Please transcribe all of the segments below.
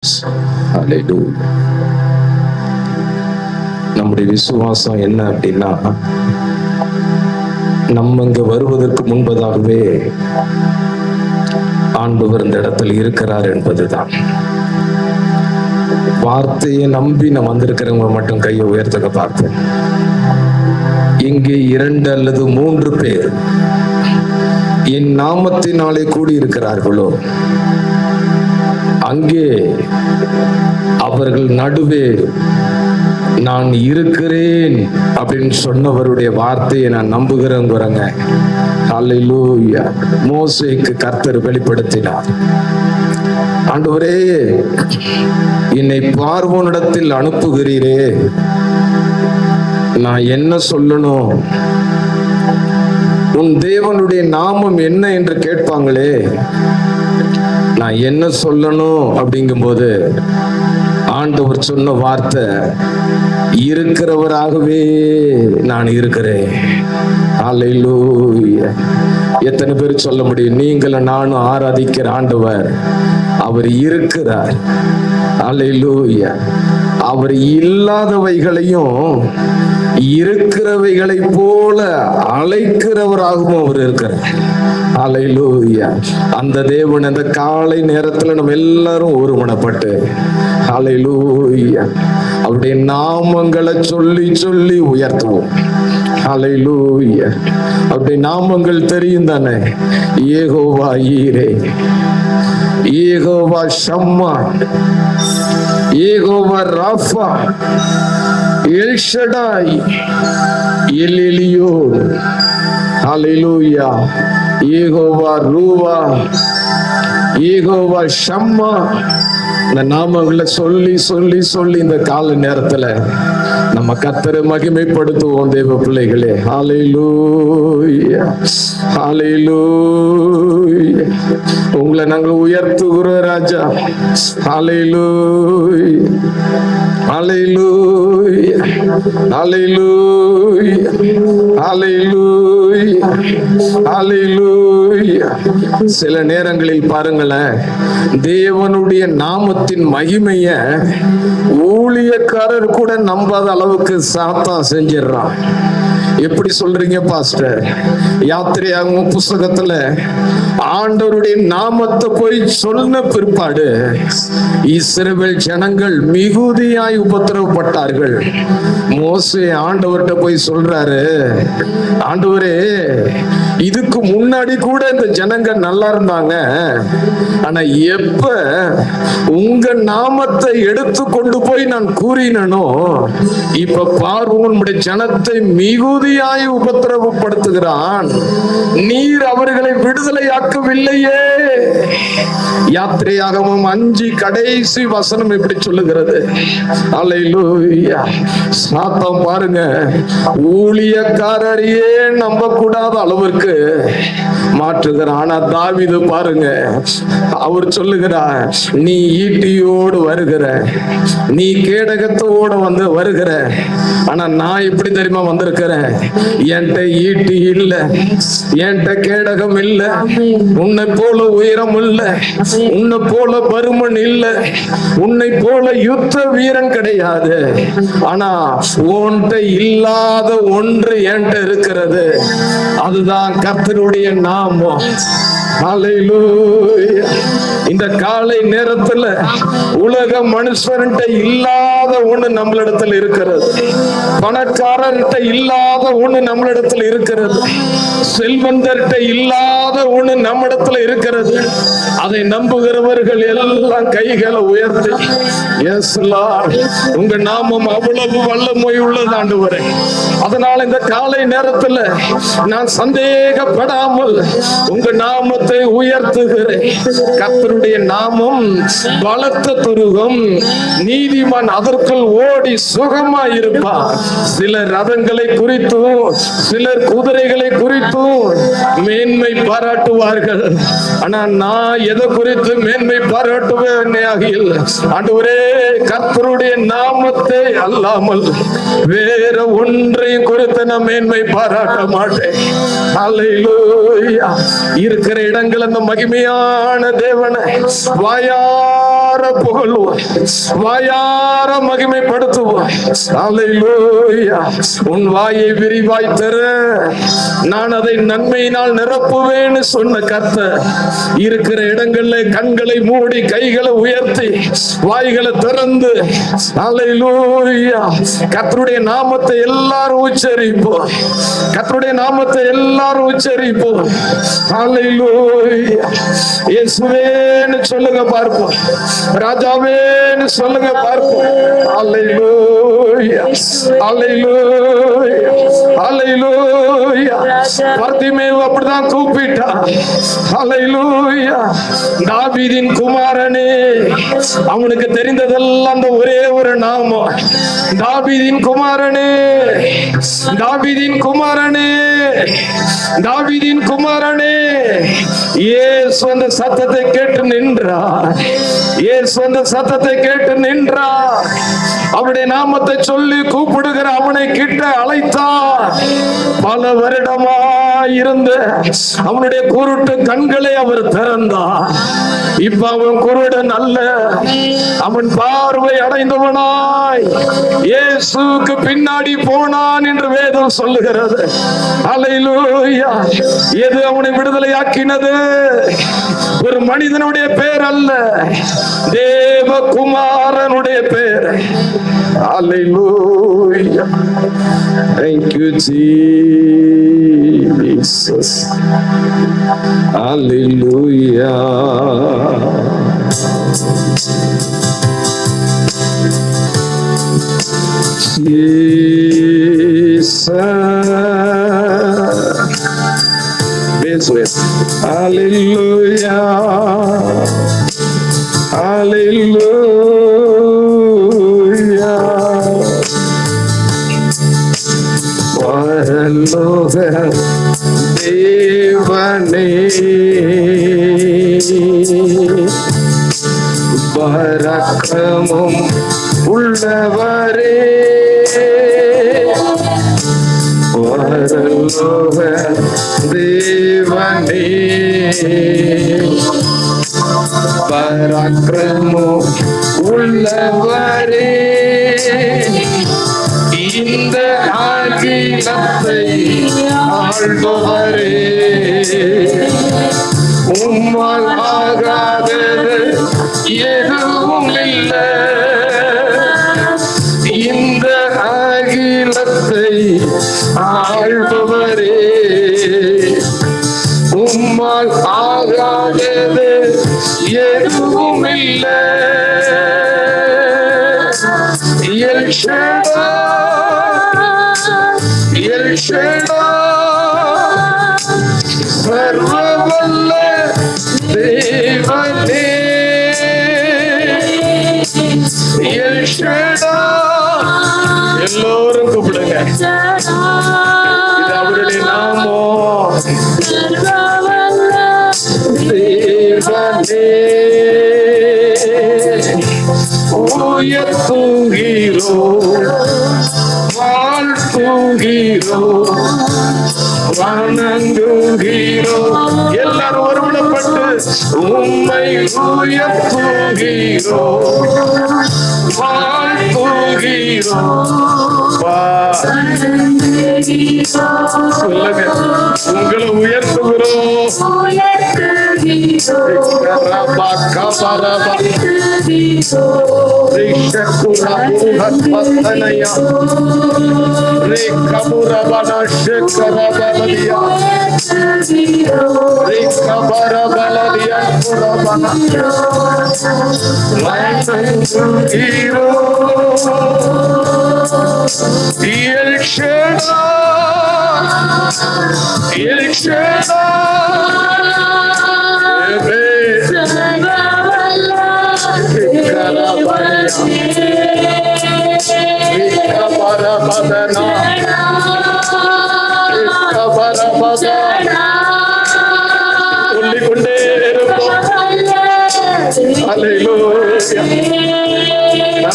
ஹல்லேலூயா. நம்முடைய விசுவாசம் என்ன அப்படின்னா, நம்ம இங்க வருவதற்கு முன்பதாகவே ஆண்டவர் இந்த இடத்துல இருக்கிறார் என்பதுதான். வார்த்தையை நம்பி நான் வந்திருக்கிறவங்க மட்டும் கையை உயர்த்தக்க பார்த்தேன். இங்கே 2 அல்லது 3 பேர் என் நாமத்தினாலே கூடி இருக்கிறார்களோ, அங்கே அவர்கள் நடுவே நான் இருக்கிறேன் அப்படின்னு சொன்னவருடைய வார்த்தையை நான் நம்புகிறேங்கிறேங்க. ஹல்லேலூயா. மோசேக்கு கர்த்தர் வெளிப்படுத்தினார், ஆண்டவரே என்னை பார்வோனிடத்தில் அனுப்புகிறீரே, நான் என்ன சொல்லணும்? உன் தேவனுடைய நாமம் என்ன என்று கேட்பாங்களே, நான் என்ன சொல்லணும்? அப்படிங்கும்போது ஆண்டவர் சொன்ன வார்த்தை, இருக்கிறவராகவே நான் இருக்கிறேன். ஹல்லேலூயா. எத்தனை பேர் சொல்ல முடியும்? நீங்களும் நானும் ஆராதிக்கிற ஆண்டவர் அவர் இருக்கிறார். ஹல்லேலூயா. அவர் இல்லாதவைகளையும் இருக்கிறவைகளை போல அழைக்கிறவராகவும் அவர் இருக்கிறார். ஹல்லேலூயா. அந்த தேவன் அந்த காலை நேரத்துல நம்ம எல்லாரும் ஒருமனப்பட்டு ஹல்லேலூயா அவருடைய நாமங்களை சொல்லி சொல்லி உயர்த்துவோம். ஹல்லேலூயா. அவருடைய நாமங்கள் தெரியும் தானே? Jehovah Jireh, Jehovah Shammah, Jehovah Rapha, El Shaddai, El Elyon. Hallelujah. Jehovah ரூவா, யெகோவா ஷம்மா. இந்த நாமங்களை சொல்லி சொல்லி சொல்லி இந்த கால நேரத்துல நம்ம கர்த்தரை மகிமைப்படுத்துவோம் தேவ பிள்ளைகளே. ஹல்லேலூயா, ஹல்லேலூயா. உங்களை நாங்கள் உயர்த்துகிறோம் ராஜா. ஹல்லேலூயா, ஹல்லேலூயா, ஹல்லேலூயா, ஹல்லேலூயா, ஹல்லேலூயா. சில நேரங்களில் பாருங்களேன், தேவனுடைய நாமத்தின் மகிமைய ஊழியக்காரர் கூட நம்பாத அளவுக்கு சாத்தான் செஞ்சிடறான். எப்படி சொல்றீங்க பாஸ்டர்? யாத்திரையாகும் புஸ்தகத்துல ஆண்டவருடைய நாமத்தை போய் சொன்ன பிற்பாடு இஸ்ரவேல் ஜனங்கள் மிகுதியாய் உபத்திரவப்பட்டார்கள். மோசே ஆண்டவர்கிட்ட போய் சொல்றாரு, ஆண்டவரே இதுக்கு முன்னாடி கூட இந்த ஜனங்க நல்லா இருந்தாங்க, ஆனா எப்ப உங்க நாமத்தை எடுத்து கொண்டு போய் நான் கூறினோ, இப்ப பார்வோன் ஜனத்தை மிகுதியாய் உபத்திரவப்படுத்துகிறான், நீர் அவர்களை விடுதலையாக்கவில்லையே. யாத்திரையாகவும் 5 கடைசி வசனம் எப்படி சொல்லுகிறது? அல்லேலூயா. சாத்தான் பாருங்க, ஊழியக்காரரையே நம்ப கூடாத அளவிற்கு மாற்றுகிறான். ஆனா தாவீது பாருங்க, அவர் சொல்லுகிறார், நீ ஈட்டியோடு வருகிற, நீ கேடகத்தோடு வந்து வருகிற, ஆனா நான் எப்படி தெரியுமா வந்திருக்கிறேன்? என்கிட்ட ஈட்டி இல்ல, என்கிட்ட கேடகம் இல்ல, உன்னை போல உயரம் இல்ல, உன்னை போல பருமன் இல்ல, உன்னை போல யுத்த வீரன் கிடையாது, ஆனா உன்கிட்ட இல்லாத ஒன்று என்கிட்ட இருக்கிறது, அதுதான் கர்த்தருடைய நாமம். ஹல்லேலூயா. இந்த காலை நேரத்துல உலக மனுஷன்கிட்ட இல்லாத ஒண்ணு நம்மளிடத்துல இருக்கிறது, பணக்காரர்கிட்ட இல்லாத ஒண்ணு நம்மளிடத்துல இருக்கிறது, செல்வந்தர்கிட்ட இல்லாத ஒண்ணு நம்மிடத்துல இருக்கிறது. அதை நம்புகிறவர்கள் எல்லாம் கைகளை உயர்த்தி, எஸ் லார்ட், உங்க நாமம் அவ்வளவு வல்லமை உள்ளது ஆண்டவரே. அதனால இந்த காலை நேரத்துல நான் சந்தேகப்படாமல் உங்க நாமத்தை உயர்த்துகிறேன். கர்த்தருடைய நாமம் பலத்த துருகம், நீதிமான் அதற்குள் ஓடி சுகமா இருப்பார். சிலர் ரதங்களை குறித்தும் சிலர் குதிரைகளை குறித்தும் மேன்மை பாராட்டுவார்கள், ஆனா நான் எதை குறித்து மேன்மை பாராட்டுவேன் ஆகியில், ஆண்டவரே கர்த்தருடைய நாமத்தை அல்லாமல் வேற ஒன்றையும் குறித்து நான் மேன்மை பாராட்ட மாட்டேன். ஹல்லேலூயா. இருக்கிற இடங்கள் அந்த மகிமையான தேவனை வாயார வாயார புகழ்வாய், வாயார மகிமைப்படுத்துவாய். அல்லேலூயா. உன் வாயை விரிவாய் தர, நான் அதை நன்மையினால் நிரப்புவேன்னு சொன்ன கர்த்தர் இருக்கிற இடங்கள்ல கண்களை மூடி கைகளை உயர்த்தி வாய்களை திறந்து அல்லேலூயா கர்த்தருடைய நாமத்தை எல்லாரும் உச்சரிப்போம். கர்த்தருடைய நாமத்தை எல்லாரும் உச்சரிப்போம். அல்லேலூயா. இயேசுவேன்னு சொல்லுங்க பார்ப்போம். ராஜாவேன்னு சொல்லுங்க பார்ப்போம். அல்லேலூயா. அல்லேலூயா. அல்லேலூயா. பர்திமேயு அப்படிதான் கூப்பிட்டா. அல்லேலூயா. தாவீதின் குமாரனே. அவனுக்கு தெரிந்ததெல்லாம் அந்த ஒரே ஒரு நாமம், தாவீதின் குமாரனே, தாவீதின் குமாரனே, தாவீதின் குமாரனே. இயேசு அந்த சத்தத்தை கேட்டு நின்றார். இயேசு அந்த சத்தத்தை கேட்டு நின்றார். அவருடைய நாமத்தை சொல்லி கூப்பிடுகிற அவனை கிட்ட அழைத்தார். பல வருடமா இருந்த அவனுடைய குருட்டு கண்களை அவர் திறந்தார். இப்ப அவன் குருடன் அல்ல, அவன் பார்வை அடைந்தவனாய் இயேசுக்கு பின்னாடி போனான் என்று வேதம் சொல்லுகிறது. அல்லேலூயா. எது அவனை விடுதலையாக்கினது? ஒரு மனிதனுடைய பேர் அல்ல, தேவகுமாரனுடைய பேர். அல்லேலூயா. Thank you Jesus. Hallelujah. Jesus. Hallelujah. Hallelujah. பரலோக தேவனே, பராக்கிரமம் உள்ளவரே, பரலோக தேவனே, பராக்கிரமம் உள்ளவரே, இந்த அகிலத்தை ஆள்பவரே, உம்மால் ஆகாதது எதுவும் இல்லை. இந்த அகிலத்தை ஆள்பவரே, உம்மால் ஆகாதது எதுவும் இல்லை. எல் ஷடாய், எல் ஷடாய், சர்வவல்ல தேவனே, எல் ஷடாய். எல்லோரும் கூப்பிடுங்க. இது அவருடைய நாமம். தேவனே, உயர்த்துகிறோ, வாழ்த்துகிறோ, வணங்குகிறோ. எல்லாரும் ஒருமனப்பட்டு உம்மை உயர்த்துகிறோ, வாழ்த்துகிறோ. சொல்லுங்க, உங்களை உயர்த்துகிறோம்.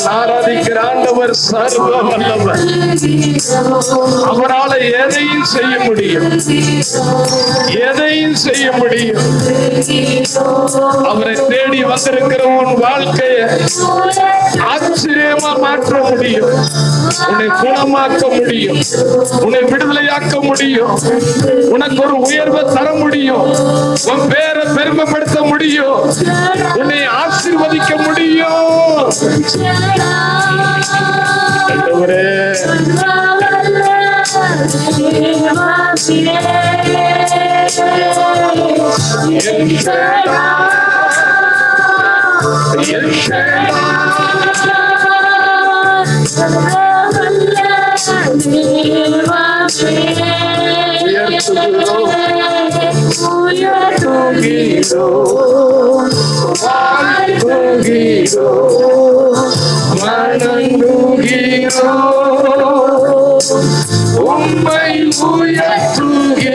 நான் ஆராதிக்கிற ஆண்டவர் சர்வ வல்லவர். அவரால் எதையும் செய்ய முடியும், எதையும் செய்ய முடியும். அவரை தேடி வந்திருக்கிற உன் வாழ்க்கையை ஆச்சரியமா மாற்ற முடியும். உன்னை குணமாக்க முடியும், உன்னை விடுதலையாக்க முடியும், உனக்கு ஒரு உயர்வை தர முடியும், உன் பேரை பெருமைப்படுத்த முடியும், உன்னை ஆசீர்வதிக்க முடியும். உம்மை உயர்த்துகிறோம்,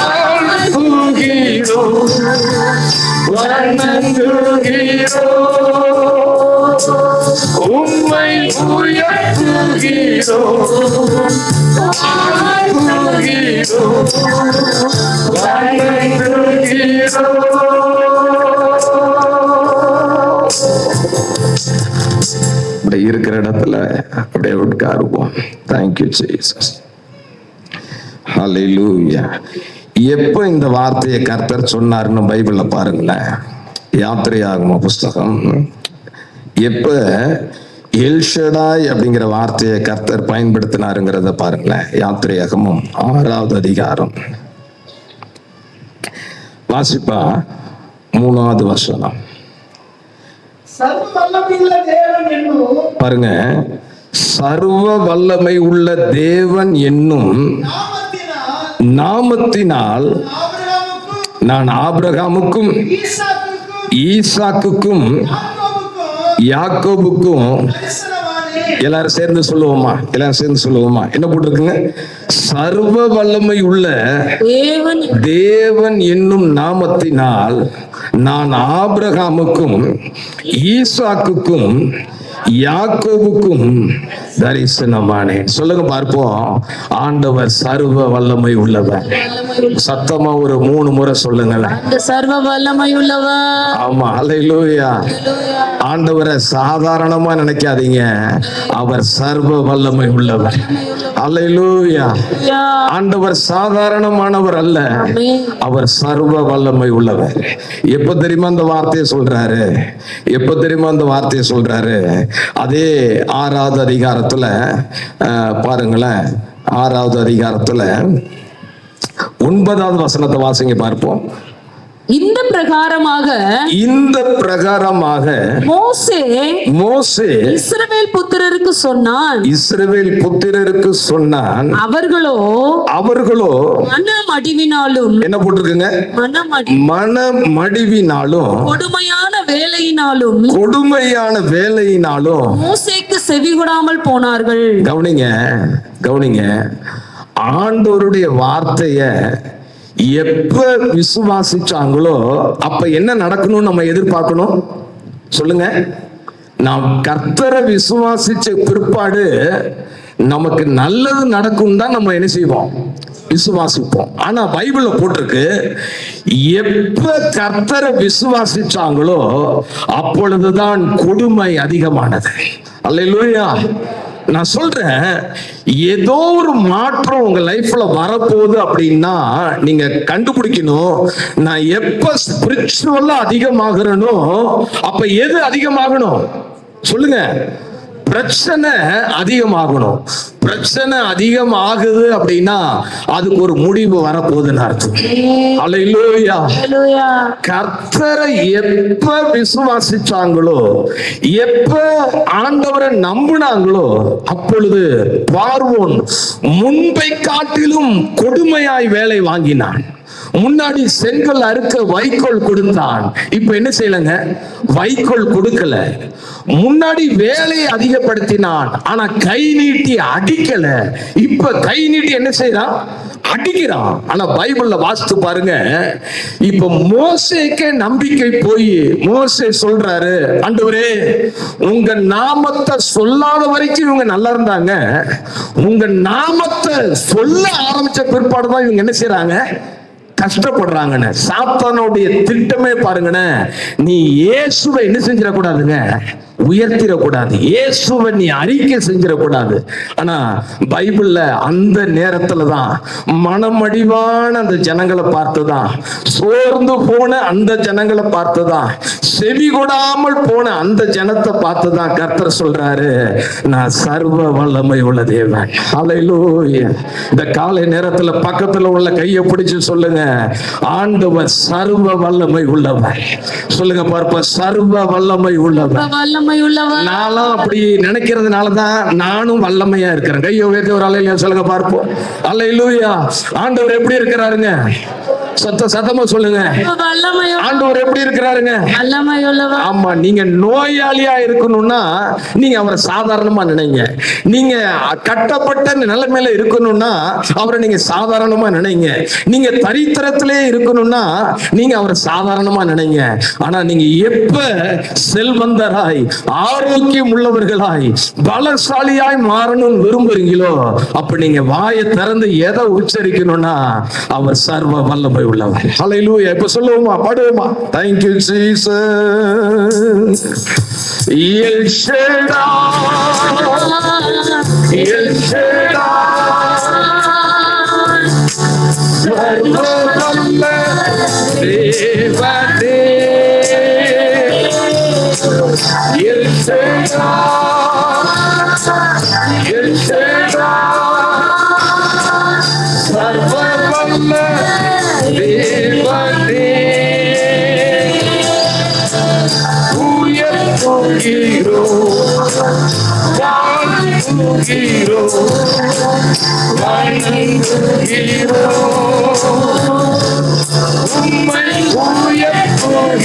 வாழ்த்துகிறோம், வணங்குகிறோம். உம்மை உயர்த்துகிறோம், வாழ்த்துகிறோம், வணங்குகிறோம். இருக்கிற இடத்துல அப்படியே உட்காருவோம். Thank you Jesus. ஹல்லேலூயா. எப்ப இந்த வார்த்தையை கர்த்தர் சொன்னார்னு பைபிள்ல பாருங்களேன். யாத்திரையாகம புஸ்தகம் எப்ப எல்ஷடாய் அப்படிங்கிற வார்த்தையை கர்த்தர் பயன்படுத்தினாருங்கிறத பாருங்களேன். யாத்திரையாகமும் 6வது அதிகாரம் வாசிப்பா 3வது வசனம் பாருங்க. சர்வ வல்லமை உள்ள தேவன் என்னும் நாமத்தினால் நான் ஆபிரகாமுக்கும் ஈசாக்குக்கும் யாக்கோபுக்கும் எல்லாரும் சேர்ந்து சொல்லுவோமா? எல்லாரும் சேர்ந்து சொல்லுவோமா? என்ன போட்டிருக்குங்க? சர்வ வல்லமை உள்ள தேவன் என்னும் நாமத்தினால் நான் ஆபிரகாமுக்கும் ஈசாக்குக்கும் யாக்கோபுக்கும் தரிசனமானேன். சொல்லுங்க பார்ப்போம். ஆண்டவர் சர்வ வல்லமை உள்ளவர். சத்தமா ஒரு 3 முறை சொல்லுங்களேன். சர்வ வல்லமை உள்ளவர். ஆமா, அல்லேலூயா. ஆண்டவரை சாதாரணமா நினைக்காதீங்க, அவர் சர்வ வல்லமை உள்ளவர். அல்லேலூயா. ஆண்டவர் சாதாரணமானவர் அல்ல, அவர் சர்வ வல்லமை உள்ளவர். எப்ப தெரியுமா அந்த வார்த்தையை சொல்றாரு? எப்ப தெரியுமா அந்த வார்த்தையை சொல்றாரு? அதே 6வது அதிகாரத்துல பாருங்களேன். 6வது அதிகாரத்துல 9வது வசனத்தை வாசிங்க பார்ப்போம். இந்த பிரகாரமாக மோசே இஸ்ரவேல் புத்திரருக்கு சொன்னான். அவர்களோ மனமடிவினாலும், என்ன போட்டிருக்குங்க? மனமடிவினாலும் கொடுமையான வேலையினாலும் மோசேக்கு செவிகொடாமல் போனார்கள். கவனிங்க. ஆண்டவருடைய வார்த்தைய எப்ப விசுவாசிச்சாங்களோ அப்ப என்ன நடக்கணும்னு நம்ம எதிர்பார்க்கணும்? சொல்லுங்க. நாம் கர்த்தரை விசுவாசிச்ச பிற்பாடு நமக்கு நல்லது நடக்கும் தான் நம்ம என்ன செய்வோம்? விசுவாசிப்போம். ஆனா பைபிள்ல போட்டிருக்கு, எப்ப கர்த்தரை விசுவாசிச்சாங்களோ அப்பொழுதுதான் கொடுமை அதிகமானது. அல்லேலூயா. நான் சொல்றேன், ஏதோ ஒரு மாற்றம் உங்க லைஃப்ல வரப்போகுது அப்படின்னா நீங்க கண்டுபிடிக்கணும், நான் எப்ப ஸ்பிரிச்சுவலா அதிகமாகிறனோ அப்ப எது அதிகமாகணும்? சொல்லுங்க. பிரச்சனை அதிகமாகணும். பிரச்சனை அதிகமாகுது அப்படின்னா அதுக்கு ஒரு முடிவு வரப்போகுதுன்னு அர்த்தம். அல்லேலூயா. கர்த்தரை எப்ப விசுவாசிச்சாங்களோ, எப்ப ஆண்டவரை நம்பினாங்களோ அப்பொழுது பார்வோன் முன்பை காட்டிலும் கொடுமையாய் வேலை வாங்கினான். முன்னாடி செங்கல் அறுக்க வைக்கோல் கொடுத்தான், இப்ப என்ன செய்யலங்க? வைக்கோல் கொடுக்கல. முன்னாடி வேலையை அதிகப்படுத்தினான், ஆனா கை நீட்டி அடிக்கல. இப்ப கை நீட்டி என்ன செய்யறான்? அடிக்கிறான். ஆனா பைபிள்ல வாசித்து பாருங்க, இப்ப மோசேக்கே நம்பிக்கை போய் மோசே சொல்றாரு, ஆண்டவரே உங்க நாமத்தை சொல்லாத வரைக்கும் இவங்க நல்லா இருந்தாங்க, உங்க நாமத்தை சொல்ல ஆரம்பிச்ச பிற்பாடுதான் இவங்க என்ன செய்யறாங்க, கஷ்டப்படுறாங்கன்னு. சாத்தானுடைய திட்டமே பாருங்கன்னு, நீ இயேசுவை என்ன செஞ்சிடக்கூடாதுங்க, உயர்த்திடக்கூடாது, இயேசுவை நீ அறிக்கை செஞ்சிடக்கூடாது. ஆனா பைபிள்ல அந்த நேரத்துல தான் மனமடிவான அந்த ஜனங்களை பார்த்துதான், சோர்ந்து போன அந்த ஜனங்களை பார்த்துதான், செவி கொடாமல் போன அந்த ஜனத்தை பார்த்துதான் கர்த்தர் சொல்றாரு, நான் சர்வ வல்லமை உள்ள தேவன். ஹல்லேலூயா. இந்த காலை நேரத்துல பக்கத்துல உள்ள கையை பிடிச்சு சொல்லுங்க, ஆண்டவர் சர்வ வல்லமை உள்ளவர். சொல்லுங்க பார்ப்போம், சர்வ வல்லமை உள்ளவர். நானும் அப்படி நினைக்கிறதுனாலதான் நானும் வல்லமையா இருக்கிறேன். கையை உயர்த்தி ஒரு அல்லேலூயா சொல்லுங்க பார்ப்போம். அல்லேலூயா. ஆண்டவர் எப்படி இருக்கிறாருங்க, சத்தமா சொல்லுங்க, ஆண்டவர் எப்படி இருக்கிறாருங்க. ஆமா, நீங்க நோயாளியா இருக்கணும்னா நீங்க அவரை சாதாரணமா நினைங்க. நீங்க கட்டப்பட்ட நிலைமையில இருக்கணும்னா அவரை நீங்க சாதாரணமா நினைங்க. நீங்க தரித்திரத்திலே இருக்கணும்னா நீங்க அவரை சாதாரணமா நினைங்க. ஆனா நீங்க எப்ப செல்வந்தராய் ஆரோக்கியம் உள்ளவர்களாய் பலசாலியாய் மாறணும்னு விரும்புறீங்களோ அப்ப நீங்க வாயை திறந்து எதை உச்சரிக்கணும்னா அவர் சர்வ வல்லமை உள்ளவர். ஹல்லேலூயா. இப்ப சொல்லுவோமா, பாடுவோமா? Thank you Jesus. El Shaddai, El Shaddai, சர்வ வல்ல தேவனே, El Shaddai, El Shaddai, சர்வ வல்ல தேவனே, உயர்த்துகிறோம், வாழ்த்துகிறோம், வணங்குகிறோம், உம்மை உயர்த்துகிறோம்,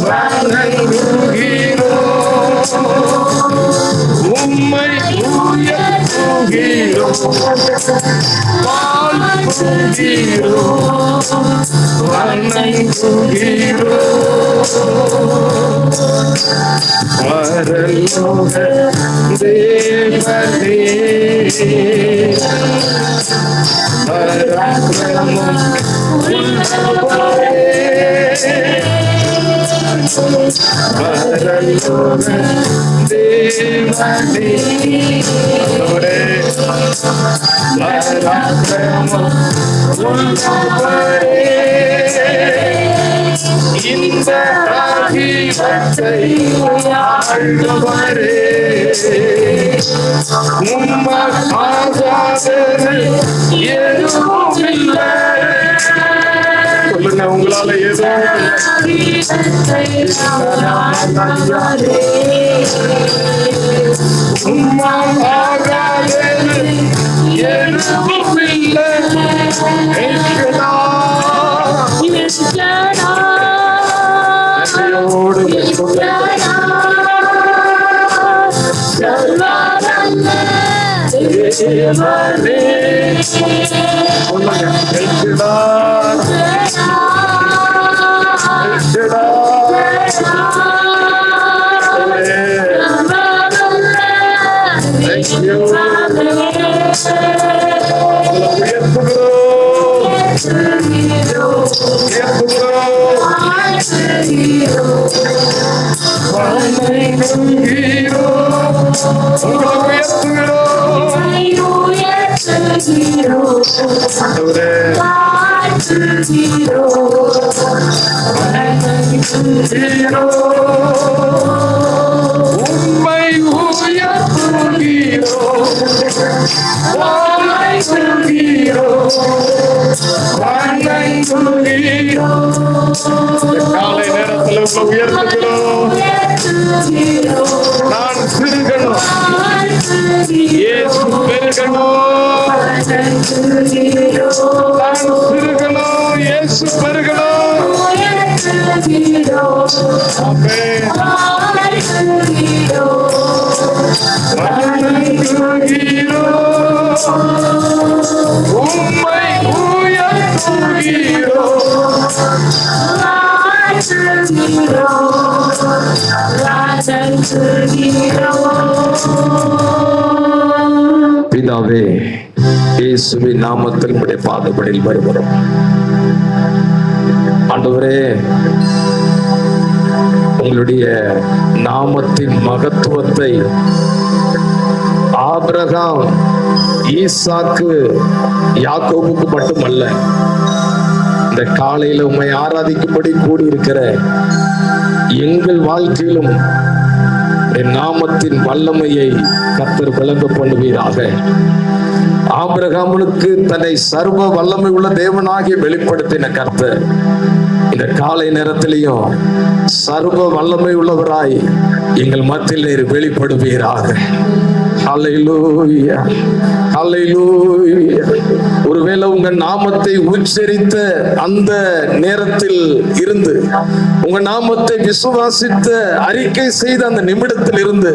வணங்குகிறோம், உம்மை உயர்த்துகிறோம், வாழ்த்துகிறோம், வணங்குகிறோம். பரலோக தேவனே, பராக்கிரமம் உள்ளவரே, பரலோக தேவனே, பராக்கிரமம் உள்ளவரே, இந்த அகிலத்தை ஆள்பவரே, உம்மாகாதது எதுவும் இல்லை. சொல்லுங்க, உங்களால எதுவும் உம்மாகாதது எதுவும் இல்லை. உம்மை உயர்த்துகிறோம், வாழ்த்துகிறோம், வணங்குகிறோம். காலை நேரத்தில் உயர்த்துகிறோம். நான் சிறுகணும், இயேசு பெருகணும். நான் சிறுகணும், இயேசு பெருகணும். ஆமென். உம்மை பிதாவே, இயேசுவின் நாமத்தில் உம்முடைய பாதப்படியில் வருகிறோம். ஆண்டவரே, உங்களுடைய நாமத்தின் மகத்துவத்தை ஆபிரகாம், ஈசாக்கு, யாக்கோபுக்கு மட்டுமல்ல, இந்த காலையில உம்மை ஆராதிக்கும்படி கூடியிருக்கிற எங்கள் வாழ்க்கையிலும் என் நாமத்தின் வல்லமையை கர்த்தர் விளங்க பண்ணுவீராக. ஆபிரகாமுக்கு தன்னை சர்வ வல்லமை உள்ள தேவனாகிய வெளிப்படுத்தின கர்த்தர் இந்த காலை நேரத்திலையும் சர்வ வல்லமை உள்ளவராய் எங்கள் மத்தியில் வெளிப்படுவீராக. ஹல்லேலூயா, ஹல்லேலூயா. ஒருவேளை உங்க நாமத்தை உச்சரித்த அந்த நேரத்தில் இருந்து, உங்க நாமத்தை விசுவாசித்த அறிக்கை செய்த அந்த நிமிடத்தில் இருந்து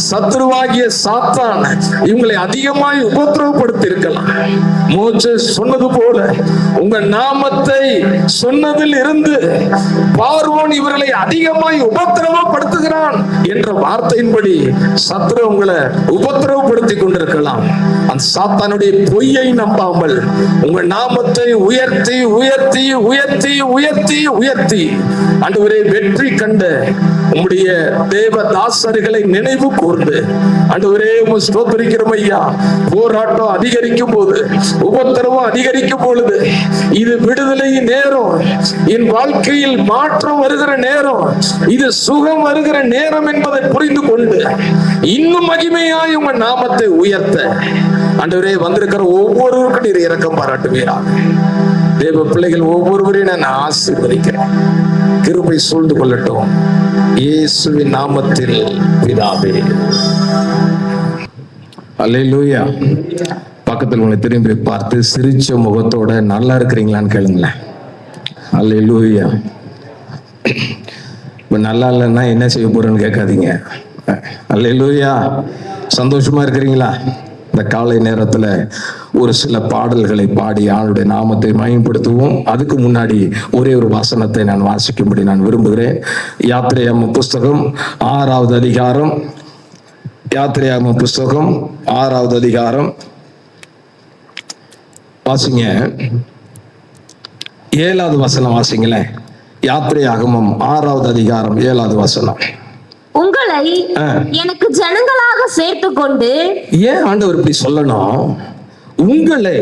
சத்துருவாகிய சாத்தான் இவங்களை அதிகமாய் உபத்திரவப்படுத்தி இருக்கலாம். மோசேஸ் சொன்னது போல உங்க நாமத்தை சொன்னதில் இருந்து பார்வோன் இவர்களை அதிகமாய் உபத்திரவப்படுத்துகிறான் என்ற வார்த்தையின்படி சத்துரு உங்களை உபத்திரவப்படுத்தி கொண்டிருக்கலாம். அந்த சாத்தானுடைய பொய்யை நம்பாமல் உங்க நாமத்தை உயர்த்தி உயர்த்தி உயர்த்தி உயர்த்தி உயர்த்தி ஆண்டவரே வெற்றி கண்ட உம்முடைய தேவதாசர்களை நினைவு கூர்ந்து ஆண்டவரே உம்மை ஸ்தோத்திரிக்கிறோம் ஐயா. போராட்டம் அதிகரிக்கும் போது, உபத்திரவம் அதிகரிக்கும் பொழுது, இது விடுதலை நேரம், என் வாழ்க்கையில் மாற்றம் வருகிற நேரம், இது சுகம் வருகிற நேரம் என்பதை புரிந்து கொண்டு இன்னும் மகிமையாய் உங்க நாமத்தை உயர்த்த ஆண்டவரே வந்திருக்கிற ஒவ்வொருவருக்கும் நீர் இரக்கம் பாராட்டுவீராக. தேவ பிள்ளைகள் ஒவ்வொருவரையும் நான் ஆசீர்வதிக்கிறேன். கிருபை சூழ்ந்து கொள்ளட்டும் இயேசுவின் நாமத்தில் பிதாவே. அல்லேலூயா. பக்கத்தில் உங்களை திரும்பி பார்த்து சிரிச்ச முகத்தோட நல்லா இருக்கிறீங்களான்னு கேளுங்களேன். அல்லேலூயா. இப்ப நல்லா இல்லைன்னா என்ன செய்ய போறேன்னு கேட்காதீங்க. அல்லேலூயா. சந்தோஷமா இருக்கிறீங்களா? இந்த காலை நேரத்துல ஒரு சில பாடல்களை பாடி ஆளுடைய நாமத்தை மகிமைப்படுத்துவோம். அதுக்கு முன்னாடி ஒரே ஒரு வசனத்தை நான் வாசிக்கும்படி நான் விரும்புகிறேன். யாத்திரையாகம புஸ்தகம் 6வது அதிகாரம், யாத்திரையாகம புஸ்தகம் 6வது அதிகாரம் வாசிங்க. 7வது வசனம் வாசிங்களேன். யாத்திரையாகமம் 6வது அதிகாரம் 7வது வசனம். உங்களை எனக்கு ஜனங்களாக சேர்த்து கொண்டு. ஏன் ஆண்டவர் இப்படி சொல்லணும்? உங்களை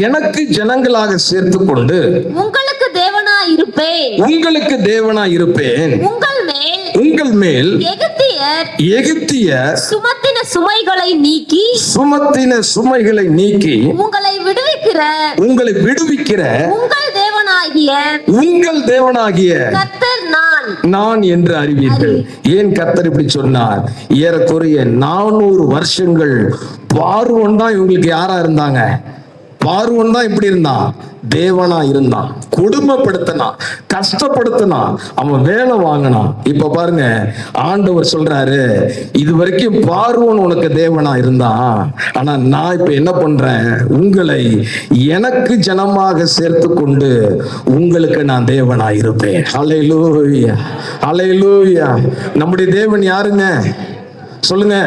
எனக்கு ஜனங்களாக சேர்த்து கொண்டு உங்களுக்கு தேவனாய் இருப்பேன். உங்களுக்கு தேவனாய் இருப்பேன். உங்கள் மேல் எகிப்தியர் சுமத்தின சுமைகளை நீக்கி உங்களை விடுவிக்கிற உங்கள் தேவனாகிய கர்த்தர் நான் என்று அறிவீர்கள். ஏன் கர்த்தர் இப்படி சொன்னார்? ஏறக்குறைய 400 வருஷங்கள் பார்வோன் தான் இவங்களுக்கு யாரா இருந்தாங்க? பார்வோன் தான் இப்படி இருந்தான், தேவனா இருந்தான், கொடுமைப்படுத்தினான், கஷ்டப்படுத்தினான், அவன் வேலை வாங்கினான். இப்ப பாருங்க, ஆண்டவர் சொல்றாரு, இது வரைக்கும் பார்வோன் உனக்கு தேவனா இருந்தான், ஆனா நான் இப்ப என்ன பண்றேன்? உங்களை எனக்கு ஜனமாக சேர்த்து கொண்டு உங்களுக்கு நான் தேவனா இருப்பேன். ஹல்லேலூயா, ஹல்லேலூயா. நம்முடைய தேவன் யாருங்க? சொல்லுங்க,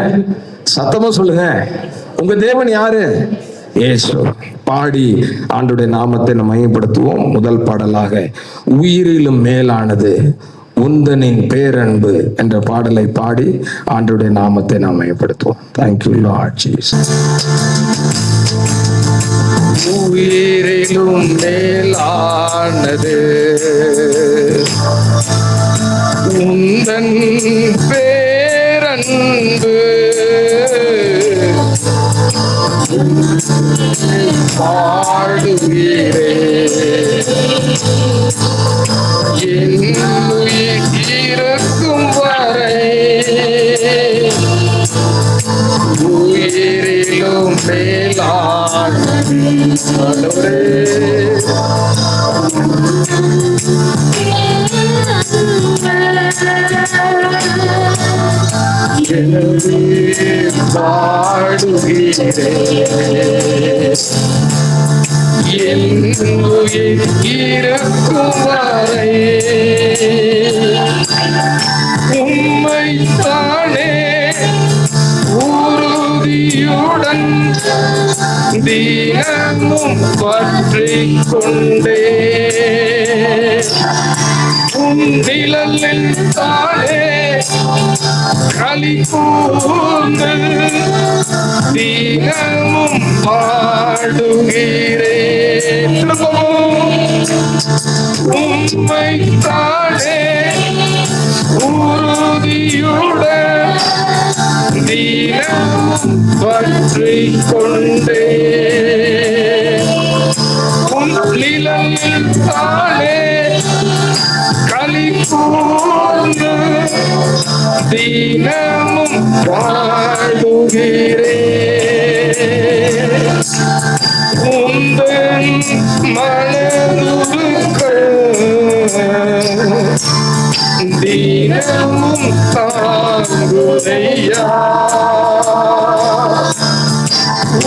சத்தமா சொல்லுங்க. உங்க தேவன் யாரு? இயேசு. பாடி ஆண்டுடைய நாமத்தை நம்ம மையப்படுத்துவோம். முதல் பாடலாக உயிரிலும் மேலானது உந்தனின் பேரன்பு என்ற பாடலை பாடி ஆண்டுடைய நாமத்தை நாம் மையப்படுத்துவோம். Thank you Lord Jesus. உயிரிலும் மேலானது உந்தன் பேரன்பு பாடுவீரே, என் உயிர் இருக்கும் வரை உயிரிலும் மேலானவரே. பாடுகிறேன். என் உயிர் இருக்கும் வரை உம்மைத்தானே உறுதியுடன் தினமும் பற்றிக் கொண்டே உம் நிழலில் தானே களி கூர்ந்து தினமும் பாடுகிறேன். உம்மைத்தானே உறுதியுடன் தினமும் பற்றிக் கொண்டே உம் நிழலில் தானே களி கூர்ந்து தினமும் பாடுகிறேன். உந்தன் மனதுருக்கள் தினமும் தாங்குதையா.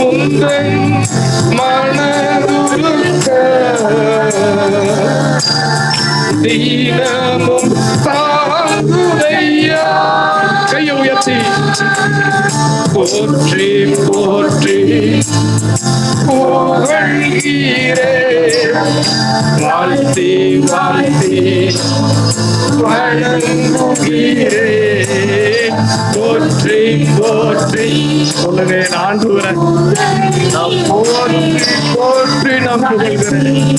உந்தன் மனதுருக்கள் தினமும் தாங்குதையா. கையை உயர்த்தி போற்றி போற்றி புகழ்கிறேன். வாழ்த்தி வாழ்த்தி வணங்குகிறேன். போற்றி போற்றி சொல்லுங்க ஆண்டவரே, நான் போற்றி போற்றி நான் புகழ்கிறேன்.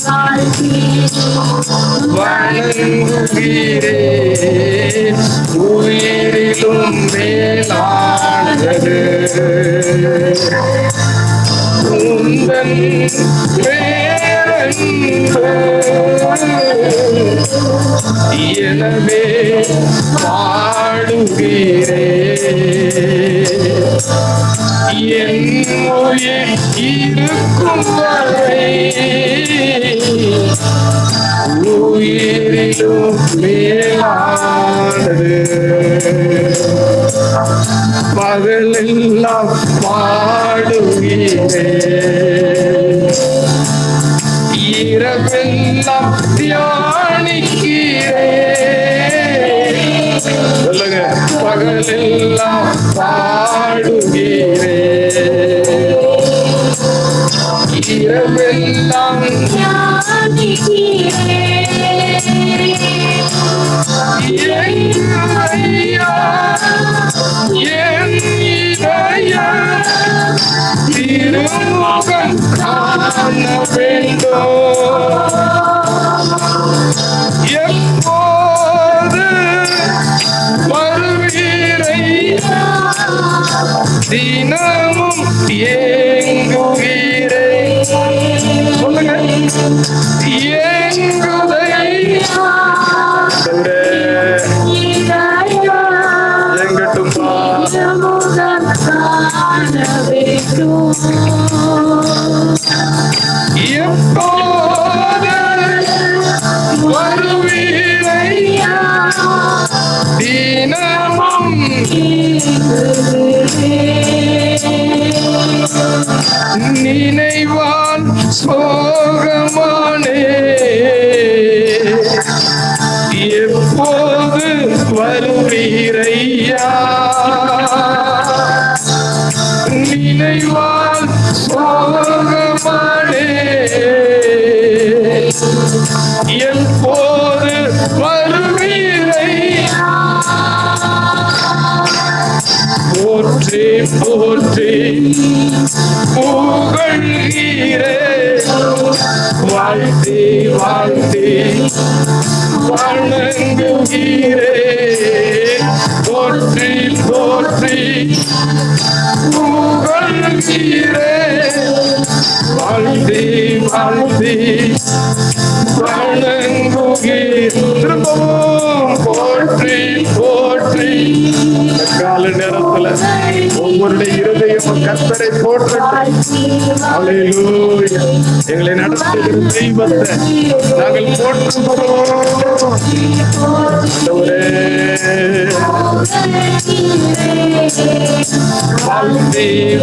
வணங்குகிறேன். உயிரிலும் மேலானது உந்தன் பேரன்பு. எனவே பாடுகிறேன். என் உயிர் இருக்கும் வரை உயிரிலும் மேலானது பகலெல்லாம் பாடுகிறேன். இரவெல்லாம் தியானிக்கிறேன். சொல்லுங்க, பகலெல்லாம் பாடுகிறேன். இரவெல்லாம் திருமுகம் காண வேண்டும். எப்போது வருவீரையா, தினமும் ஏங்குகிறேன். சொல்லுங்க, ஏங்குதையா. எங்கட்டும்பா எப்போது வருவீரையா, தினமும் நினைவான் சோகமானே. எப்போது வருவீரையா, நினைவால் சோகமானே. எப்போது வருவீரையா, போற்றி போற்றி புகழ்கிறேன். வாழ்த்தி வாழ்த்தி வணங்குகிறேன். போற்றி போற்றி புகழ்கிறேன். வாழ்த்தி வாழ்த்தி வணங்குகிறேன். திரும்பவும் போற்றி போற்றி. கால நேரத்துல ஒவ்வொருடைய இருதயம் கர்த்தரை போற்றட்டும். அல்லேலூயா. எங்களை நடத்துகிற தெய்வத்தை நாங்கள் போற்றுகிறோம். ஆண்டவரே,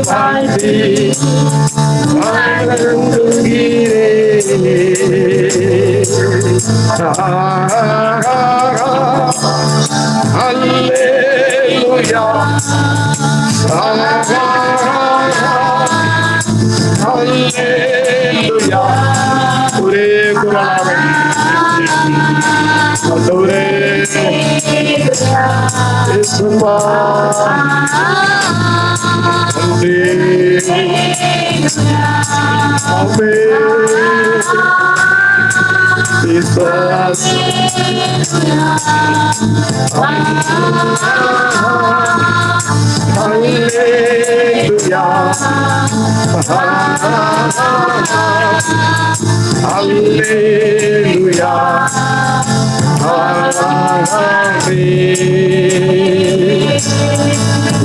வாழ்த்தி அல்லேலூயா அல்லேலூயா. ஒரே குரலாக ஆண்டவரே இயேசுவா நன்றி. ஆமென். ஜீசஸ். அல்லேலூயா அல்லேலூயா.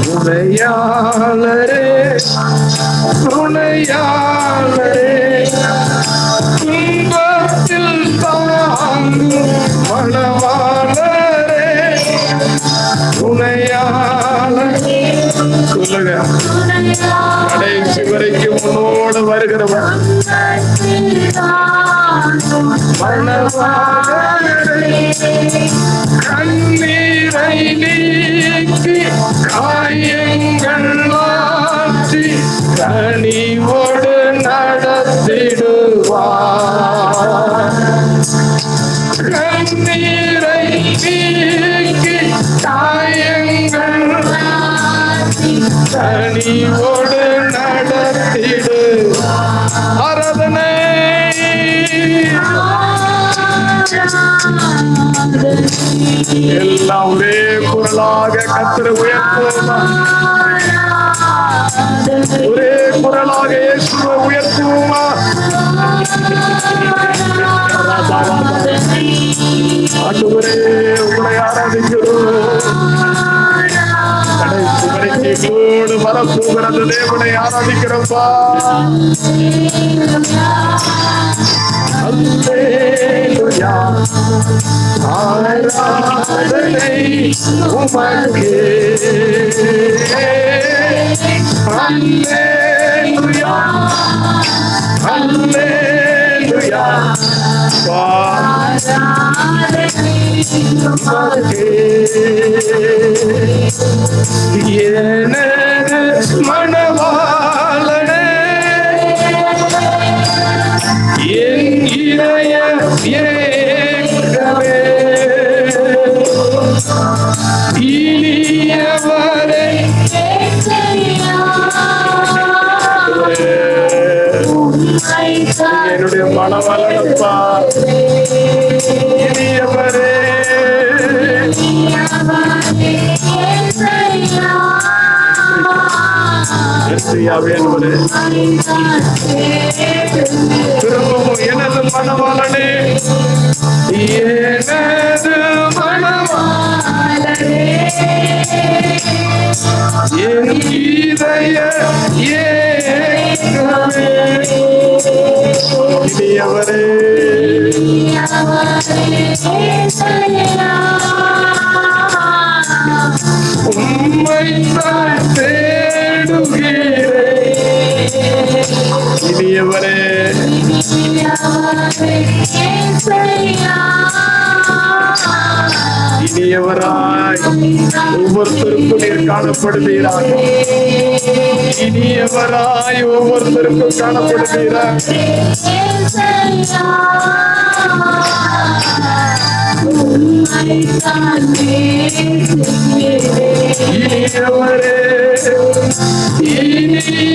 துணையாளரே துணையாளரே துன்பத்தில் தாங்கும் மணவாளரே துணையாளரே. சொல்லுங்க, கடைசி வரைக்கும் உன்னோடு வருகிறவன் மணவாளரே. கண்ணீரை நீக்கி காயங்கள் மாற்றி கனிவோடு நடத்திடுவார். கண்ணீரை நீக்கி காயங்கள் கனிவோடு நடத்திடு. ஆராதனை எல்லாம் ஒரே குரலாக கர்த்தரை உயர்த்துவோமா? ஒரே குரலாக இயேசுவை உயர்த்துவோமா? ஆண்டவரே உங்களை ஆராதிக்கிறோம். கடைசி வரைக்கும் எங்களோடு வரப்போகிறது தேவனை ஆராதிக்கிறோம்ப்பா. அல்லேலூயா ஆராதனை உமக்கே. அல்லேலூயா அல்லேலூயா எனது மணவாளனே என் இதய ஏக்கமே இனியவரே என்னுடைய மணவாளனப்பா இனியவரே. திரும்பவும் எனது மணவாளனே எனது மணவாளனே என் இதய ஏக்கமே இனியவரே. உம்மைத்தான் தேடுகிறேன் இனியவரே. இனியவராய் ஒவ்வொருத்தருக்கும் நீர் காணப்படுவீராக. இனியவராய் ஒவ்வொருத்தருக்கும் காணப்படுவீராக. இனியவரே இனியவரே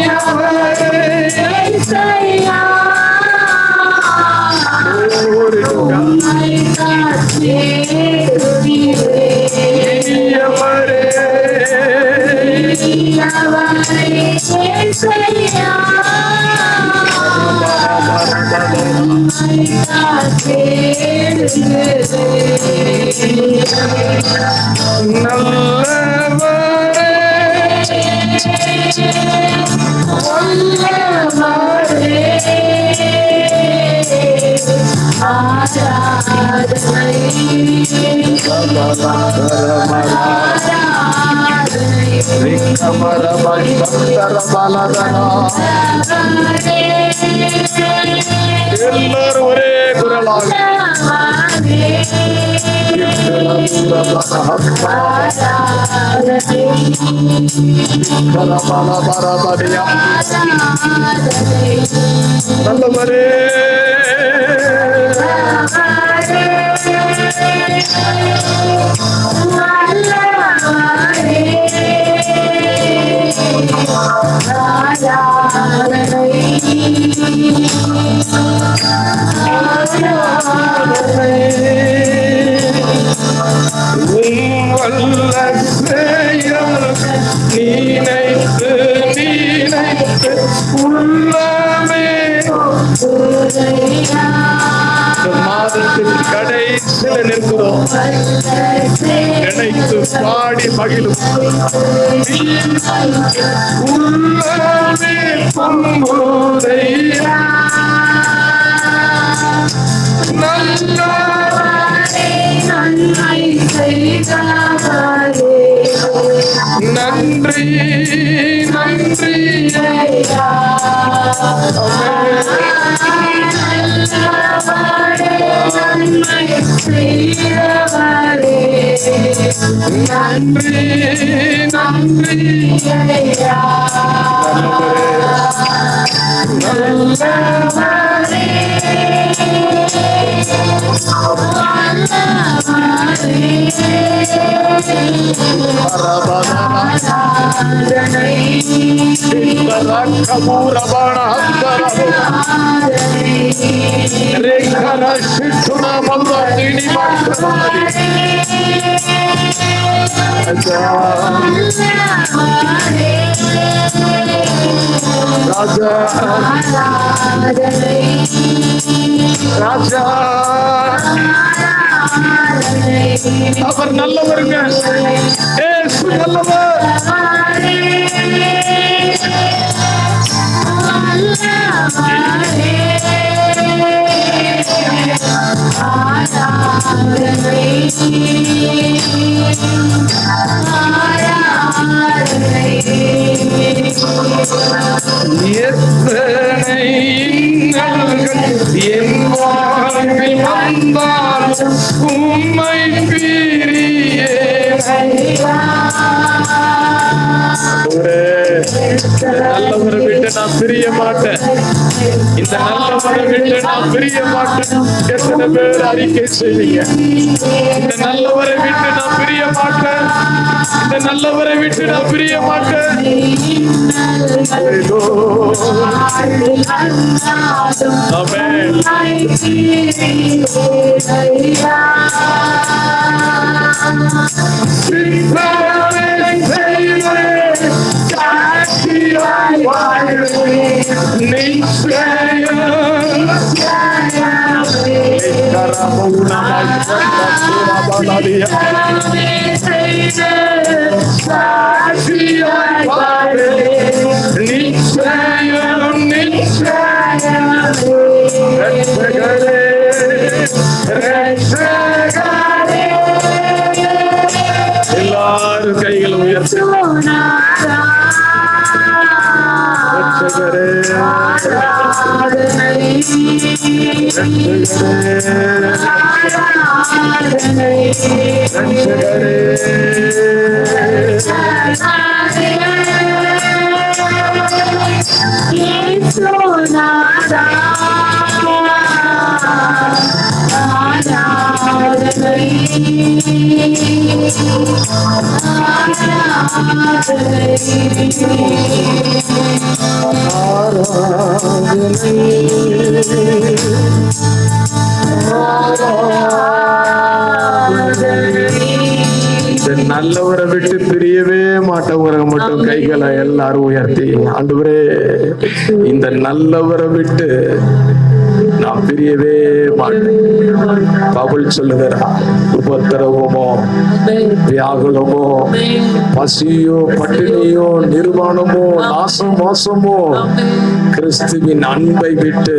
எல்லாரும் ஒரே குரலாக நல்லவரே வல்ல செயல் நினைத்து நினைத்து உள்ளமே மாதத்தின் கடைசியில் நிற்கிறோம். நினைத்து பாடி மகிழும் உள்ளமே பொங்குதையா நல்ல நன்றி நன்றி நன்றி நன்றி ராஜா ராஜா அவர் நல்லவருங்க. ஏசு நல்லவர். எத்தனை இன்னல்கள் என் வாழ்வில் வந்தாலும் உம்மை பிரியேன். நல்லவரை விட்டு நான் பிரிய மாட்டேன். இந்த நல்லவரை விட்டு நான் பிரிய மாட்டேன். எத்தனை பேர் அறிக்கை செய்வீங்க? இந்த நல்லவரை விட்டு நான் பிரிய மாட்டேன். இந்த நல்லவரை விட்டு நான் பிரிய மாட்டேன். ஆமென். எல்லாரும் கைகளை உயர்த்தி நல்லவரை விட்டு பிரியவே மாட்டவங்க மட்டும் கைகளை எல்லாரும் உயர்த்தி, ஆண்டவரே இந்த நல்லவரை விட்டு நான் பிரியவே மாட்டேன். பவுல் சொல்லுகிறார், உபத்திரவமோ, வியாகுலமோ, பசியோ, பட்டினியோ, நிர்வாணமோ, நாசமோசமோ, கிறிஸ்துவின் அன்பை விட்டு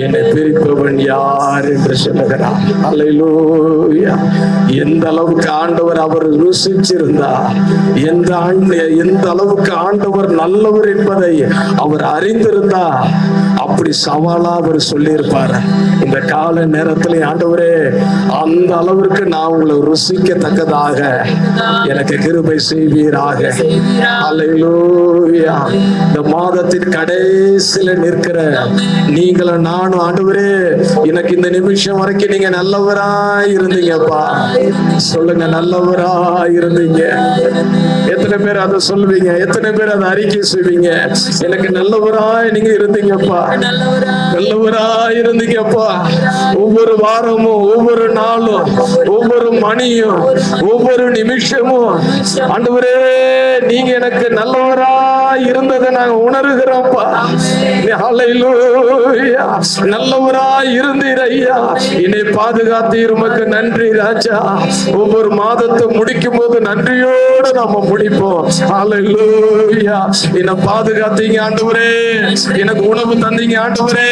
என்னை பிரிப்பவன் யார் என்று சொல்லுகிறார். அல்லேலூயா. எந்த அளவுக்கு ஆண்டவர் அவர் ருசிச்சிருந்தார், எந்த அளவுக்கு ஆண்டவர் நல்லவர் என்பதை அவர் அறிந்திருந்தார், அப்படி சவாலா அவர் சொல்லியிருப்பார். இந்த கால நேரத்தில் ஆண்டவரே, அந்த அளவிற்கு நான் உங்களை ருசிக்கத்தக்கதாக எனக்கு கிருபை செய்வீராக. அல்லேலூயா. இந்த மாதத்தின் கடைசியில நிற்கிற நீங்களும் நானும் ஆண்டவரே, எனக்கு இந்த நிமிஷம் வரைக்கும் நீங்க நல்லவராய் இருந்தீங்கப்பா. சொல்லுங்க, நல்லவராய் இருந்தீங்க. எத்தனை பேர் அதை சொல்லுவீங்க? எத்தனை பேர் அதை அறிக்கை செய்வீங்க? எனக்கு நல்லவராய் நீங்க இருந்தீங்கப்பா, நல்லவராய் இருந்தீங்கப்பா. ஒவ்வொரு வாரமும், ஒவ்வொரு நாளும், ஒவ்வொரு மணியும், ஒவ்வொரு நிமிஷமும் ஆண்டவரே நீங்க எனக்கு நல்லவராய் இருந்ததை நாங்க உணர்கிறோம்ப்பா. ஹல்லேலூயா. நல்லவராய் இருந்தீர் ஐயா, என்னை பாதுகாத்தீர், உமக்கு நன்றி ராஜா. ஒவ்வொரு மாதத்தை முடிக்கும் போது நன்றியோடு நாம முடிப்போம். ஹல்லேலூயா. என்னை பாதுகாத்தீங்க ஆண்டவரே, எனக்கு உணவு தந்தீங்க ஆண்டவரே,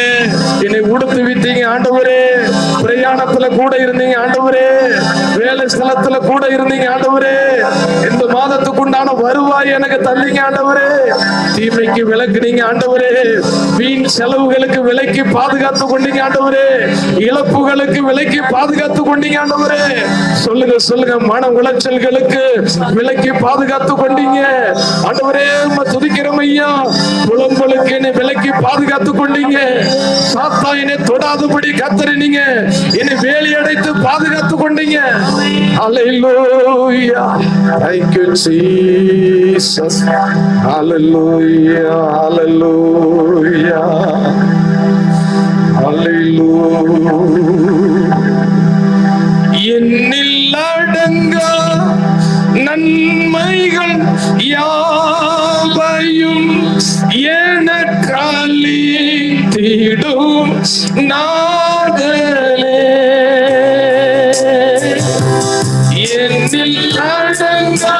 என்னை உடுத்து வித்தீங்க ஆண்டவரே, பிரயாணத்துல கூட இருந்தீங்க ஆண்டவரே, வேலை ஸ்தலத்துல கூட இருந்தீங்க ஆண்டவரே, இந்த மாதத்துக்குண்டான வருவாய் எனக்கு தந்தீங்க ஆண்டவரே, தீமைக்கு விலக்குனீங்க ஆண்டவரே, வீண் செலவுகளுக்கு விலைக்கு பாதுகாத்து கொண்டீங்க ஆண்டவரே, இழப்புகளுக்கு விலைக்கு பாதுகாத்து கொண்டீங்க ஆண்டவரே. சொல்லுங்க சொல்லுங்க, மன உளைச்சல்களுக்கு விலைக்கு பாதுகாத்து கொண்டீங்க ஆண்டவரே. துதிக்கிறோம் ஐயா. புலம்பலுக்கு என்னை விலைக்கு பாதுகாத்து கொண்டீங்க. சாத்தா என்னை தொடாதபடி கத்தறினீங்க, என்னை வேலி அடைத்து பாதுகாத்து கொண்டீங்க. ஹல்லேலூயா. Thank you Jesus. Hallelujah. Hallelujah. Hallelujah. என்னில் அடங்கா நன்மைகள் யாவையும் எனக்களித்திடும் நாதலே, என்னில் அடங்கா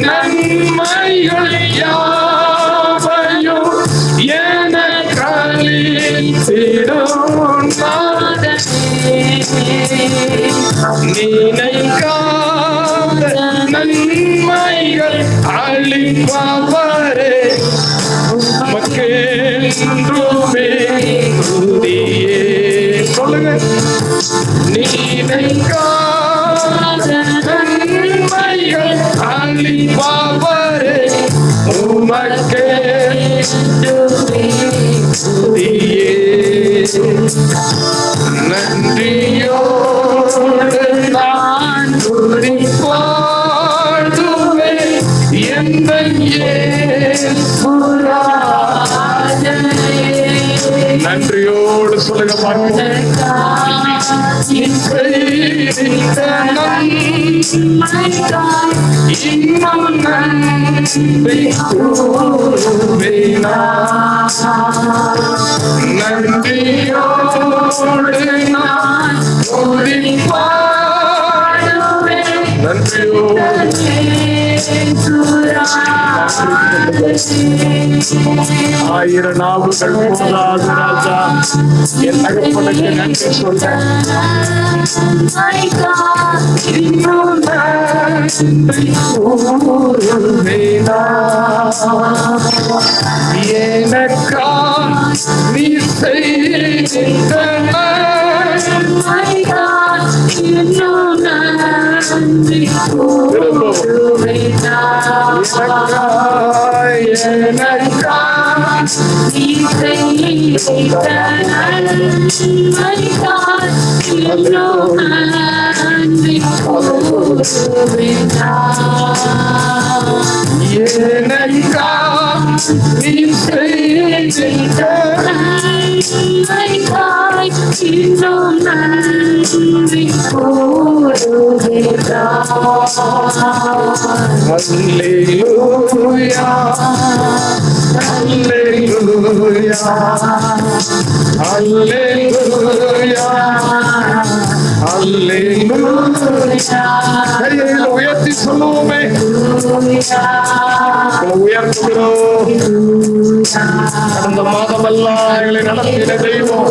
நன்மைகள் யாவையும் எனக்களித்திடும் நாதலே, நினைக்காத நன்மைகள் அளிப்பவரே, மக்களுமே துதியே. சொல்லுங்க, நினைக்காத நன்மைகள் அளிப்பவரே, உமக்கே துதியே. நன்றியோடு நான் துதிப்பாடுவேன் எந்தன் இயேசுராஜனே. நன்றியோடு சொல்லுங்க பாருங்க. இன்னும் நன்றி கூறுவேனா, நன்றியோடு நான் துதிப்பாடுவேன். நன்றியோடு ஆயிரம் நாவுகள் போதாது ராஜா, என் தகப்பனுக்கு நன்றி சொல்ல. எனக்கா நீ செய்த Hallelujah. Hallelujah. கையை உயர்த்தி சொல்லுவோமே, உயர்த்துகிறோம். கடந்த மாதமெல்லாம் எங்களை நடத்தின தெய்வம்.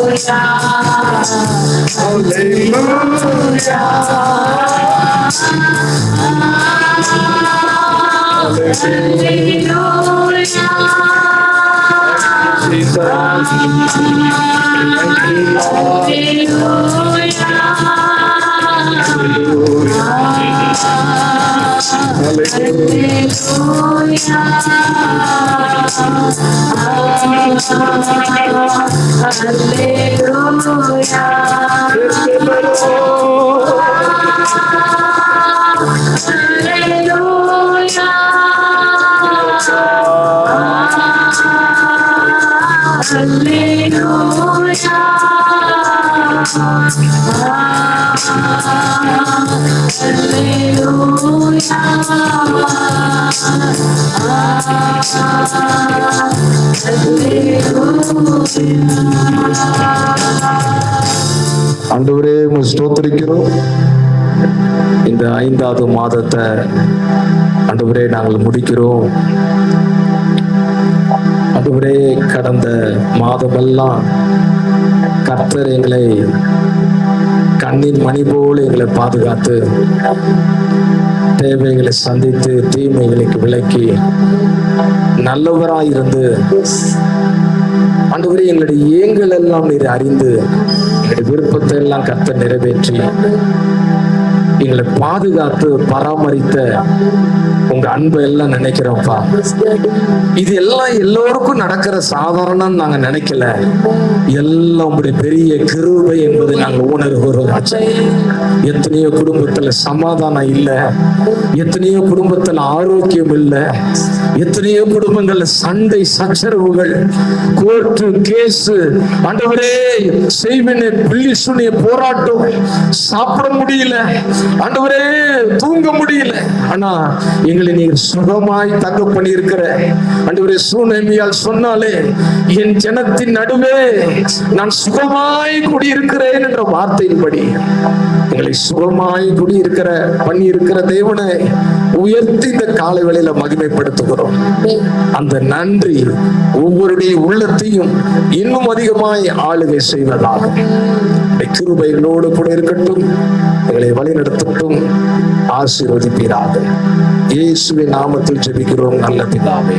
ஆண்டவரே, உம்மை ஸ்தோத்திரிக்கிறோம். இந்த 5வது மாதத்தை ஆண்டவரே நாங்கள் முடிக்கிறோம். ஆண்டவரே, கடந்த மாதமெல்லாம் கர்த்தர் எங்களை கண்ணின் மணி போல எங்களை பாதுகாத்து, தேவைகளை சந்தித்து, தீமைகளுக்கு விலக்கி, நல்லவராயிருந்து ஆண்டவரே எங்களுடைய ஏங்கள் எல்லாம் நீர் அறிந்து, எங்களுடைய விருப்பத்தை எல்லாம் கர்த்தர் நிறைவேற்றி எங்களை பாதுகாத்து பராமரித்த உங்க அன்பை எல்லாம் நினைக்கிறோம்ப்பா. இது எல்லாம் எல்லோருக்கும் நடக்கிற சாதாரணம் நாங்க நினைக்கல. எல்லாம் உங்களுடைய பெரிய கிருபை என்பது நாங்கள் உணர்கிறோம். எத்தனையோ குடும்பத்துல சமாதானம் இல்லை, எத்தனையோ குடும்பத்துல ஆரோக்கியம் இல்லை, எத்தனையோ குடும்பங்கள்ல சண்டை சச்சரவுகள், கோர்ட்டு கேஸ், ஆண்டவரே செய்வினை பிள்ளி சுனிய போராட்டம், சாப்பிட முடியல ஆண்டவரே, தூங்க முடியல. ஆனா எங்களை நீர் சுகமாய் தங்க பண்ணி இருக்கிற ஆண்டவரே, சூனேமியால் சொன்னாலே என் ஜனத்தின் நடுவே நான் சுகமாய் குடியிருக்கிறேன் என்ற வார்த்தையின்படி எங்களை சுகமாய் குடியிருக்கிற பண்ணி இருக்கிற தேவனை உயர்த்தி இந்த காலை வேளையில மகிமைப்படுத்துகிறோம். அந்த நன்றி ஒவ்வொருடைய உள்ளத்தையும் இன்னும் அதிகமாய் ஆளுகை செய்வதாக கிருபைகளோடு கூட இருக்கட்டும். எங்களை வழி நடத்தட்டும், ஆசீர்வதிப்பீராக. இயேசுவின் நாமத்தில் ஜெபிக்கிறோம் நல்ல பிதாவே.